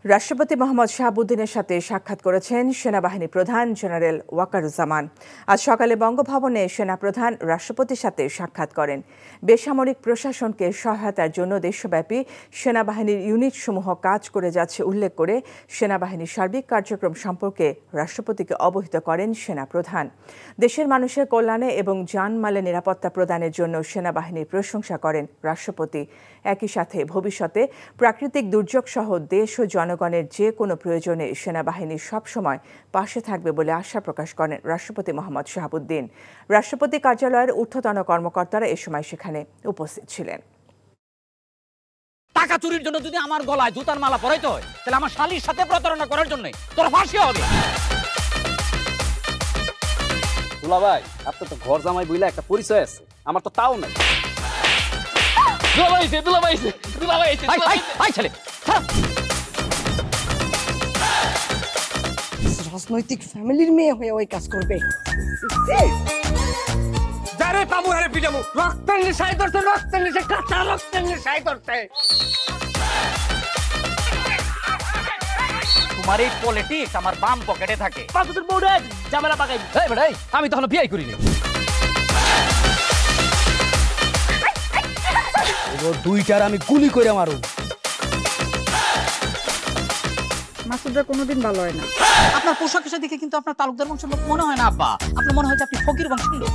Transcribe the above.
রাষ্ট্রপতি মোহাম্মদ শাহাবুদ্দিনের সাথে সাক্ষাৎ করেছেন সেনাবাহিনী প্রধান জেনারেল ওয়াকারুজ্জামান। আজ সকালে বঙ্গভবনে সেনাপ্রধান রাষ্ট্রপতির সাথে সাক্ষাৎ করেন। বেসামরিক প্রশাসনকে সহায়তার জন্য দেশব্যাপী সেনাবাহিনীর ইউনিটসমূহ কাজ করে যাচ্ছে উল্লেখ করে সেনাবাহিনীর সার্বিক কার্যক্রম সম্পর্কে রাষ্ট্রপতিকে অবহিত করেন সেনাপ্রধান। দেশের মানুষের কল্যাণে এবং জানমালের নিরাপত্তা প্রদানের জন্য সেনাবাহিনীর প্রশংসা করেন রাষ্ট্রপতি। একই সাথে ভবিষ্যতে প্রাকৃতিক দুর্যোগ সহ দেশ ও জনগণের যে কোনো প্রয়োজনে সেনাবাহিনী সবসময় পাশে থাকবে বলে আশা প্রকাশ করেন রাষ্ট্রপতি মোহাম্মদ শাহাবুদ্দিন। রাষ্ট্রপতি কার্যালয়ের ঊর্ধ্বতন কর্মকর্তারা এ সময় সেখানে উপস্থিত ছিলেন। টাকা চুরির জন্য যদি আমার গলায় জুতার মালা পরাইতে হয়, তাহলে আমার শালীর সাথে প্রতারণা করার জন্য তোর ফাঁসি হবে। দুলা ভাই, আপনার তো ঘর জামাই বইলা একটা পরিচয় আছে, আমার তো তাও নাই। রাজনৈতিক ফ্যামিলির মেয়ে হয়ে ওই কাজ করবে। যারে পাবো হারে পিটাবো, রক্তের নেশায় ধরছে, রক্তের নেশায়, কাঁচা রক্তের নেশায় ধরছে। তোমার এই পলিটিক্স আমার বাম পকেটে থাকে। তোর বউরে ঝামেলা পাকাই। আমি তখন বিয়াই করিনি। দুইটার আমি গুলি করে মারু। মাসুদরা কোনোদিন ভালো হয় না। আপনার পোশাক দেখে কিন্তু আপনার তালুকদার বংশের লোক মনে হয় না আব্বা, আপনার মনে হয় যে আপনি ফকির বংশের লোক।